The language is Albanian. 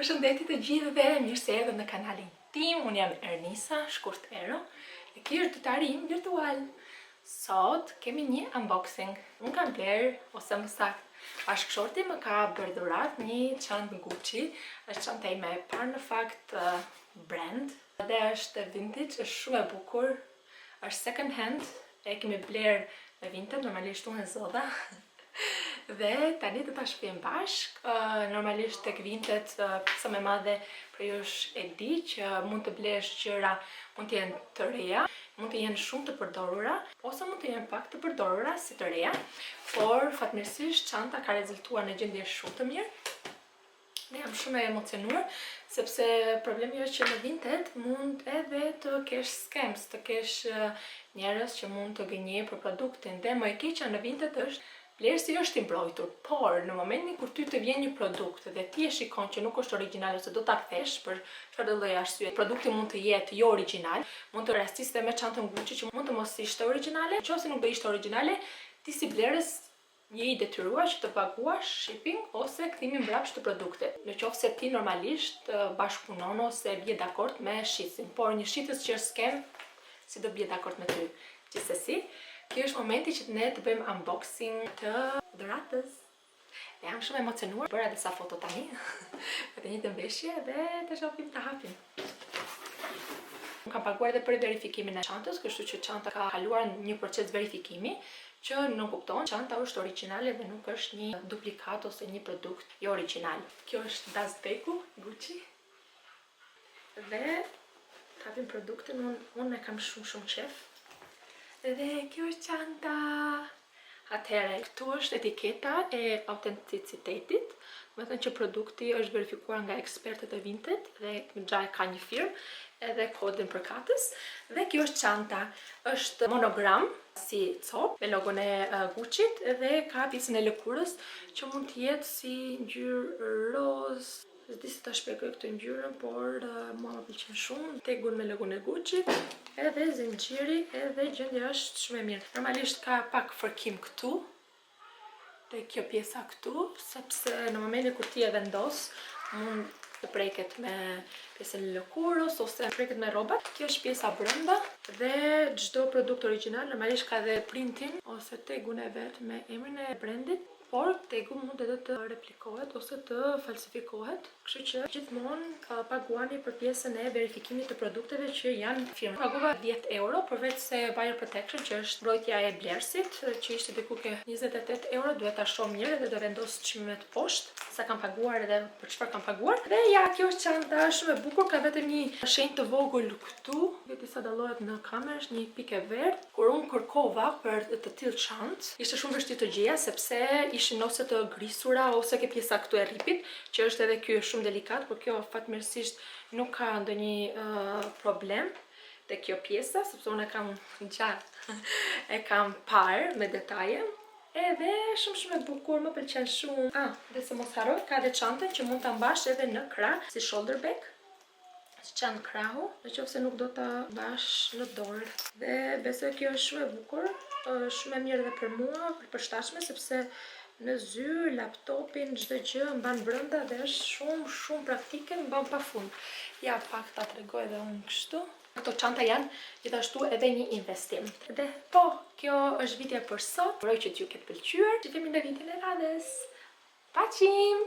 Përshëndetje të gjithëve, mirë se erdhët në kanalin tim. Unë jam Ernisa, shkurt Ero, e ky është dytarim virtual. Sot kemi një unboxing. Unë kam bler, ose më saktë, bashkëshorti më ka bërë dhuratë një çantë Gucci. Është çanta ime e parë në fakt brand. Dhe është vintage, është shumë e bukur. Është second hand, e kemi bler me vintage, normalisht unë e zodha. Dhe tani do ta shpjegojmë bashk. Normalisht tek vintet pjesa më e madhe për jush e di që mund të blesh gjëra, mund të jenë të reja, mund të jenë shumë të përdorura, ose mund të jenë pak të përdorura si të reja, por fatmirësisht çanta ka rezultuar në gjendje shumë të mirë. Ne jam shumë e emocionuar, sepse problemi është që në vintet mund edhe të kesh scams, të kesh njerëz që mund të gënjejnë për produktin. Dhe më e keqja në vintet është vlerësi është i mbrojtur, por në momentin kur ty të vjen një produkt dhe ti e shikon që nuk është origjinal ose do ta kthesh për çfarëdo lloj arsye, produkti mund të jetë jo origjinal, mund të rastisë me çantën Gucci që mund të mos ishte origjinale, nëse nuk do ishte origjinale, ti si blerës je i detyruar që të paguash shipping ose kthimin mbrapsht të produktit. Nëse ti normalisht bashkëpunon ose bie dakord me shitsin, por një shitës që është scam, si do bie dakord me ty? Gjithsesi, kjo është momenti që ne të bëjmë unboxing të dhuratës. Ne jam shumë emocionuar, bëra disa foto tani, me të njëjtën veshje dhe të shohim të hapim. Unë kam paguar edhe për verifikimin e çantës, kështu që çanta ka kaluar një proces verifikimi, që nuk kupton çanta është origjinale dhe nuk është një duplikat ose një produkt jo origjinal. Kjo është dashbeku Gucci. Dhe hapim produktin, unë e kam shumë qef. Dhe kjo është çanta. Atëherë, këtu është etiketa e autenticitetit, me thënë që produkti është verifikuar nga ekspertët e vintet dhe gjaj ka një firmë edhe kodin përkatës. Dhe kjo është çanta, është monogram si cop me logon e Gucci-t dhe ka pjesën e lëkurës që mund të jetë si ngjyrë roz. Dhe di si ta shpjegoj këtë ngjyrën, por mua më pëlqen shumë. Tegun me logon e Gucci-t, edhe zinxhiri, edhe gjendja është shumë e mirë. Normalisht ka pak fërkim këtu, te kjo pjesa këtu, sepse në momentin kur ti e vendos, mund të preket me pjesën e lëkurës ose preket me rrobat. Kjo është pjesa brenda dhe çdo produkt origjinal normalisht ka edhe printin ose tegun e vet me emrin e brandit. Por tegu mund edhe të replikohet ose të falsifikohet, kështu që gjithmonë paguani për pjesën e verifikimit të produkteve që janë firmë. Paguava 10 euro, përveç se buyer protection, që është mbrojtja e blerësit, që ishte diku ke 28 euro, duhet ta shoh mirë dhe do vendos çmimet poshtë, sa kam paguar edhe për çfarë kam paguar. Dhe ja, kjo është çanta, shumë e bukur, ka vetëm një shenjë të vogël këtu, vetë sa dallohet në kamerë, është një pikë e verdh. Kur unë kërkova për të tillë çantë, ishte shumë vështirë të gjeja sepse ishin ose të grisura ose ke pjesa këtu e rripit, që është edhe ky shumë delikat, por kjo fatmirësisht nuk ka ndonjë problem te kjo pjesa, sepse unë e kam gjatë, e kam parë me detaje. Edhe shumë e bukur, më pëlqen shumë. Dhe se mos harroj, ka edhe çantën që mund ta mbash edhe në krah, si shoulder bag. Si çantë krahu, nëse nuk do ta mbash në dorë. Dhe besoj kjo është shumë e bukur, shumë e mirë edhe për mua, për përshtatshme, sepse në zyrë, laptopin, çdo gjë mban brenda dhe është shumë praktike, mban pafund. Ja, pak ta tregoj edhe unë kështu. Këto çanta janë gjithashtu edhe një investim. Dhe po, kjo është videoja për sot. Uroj që t'ju ketë pëlqyer. Shihemi në videon e radhës. Paqim!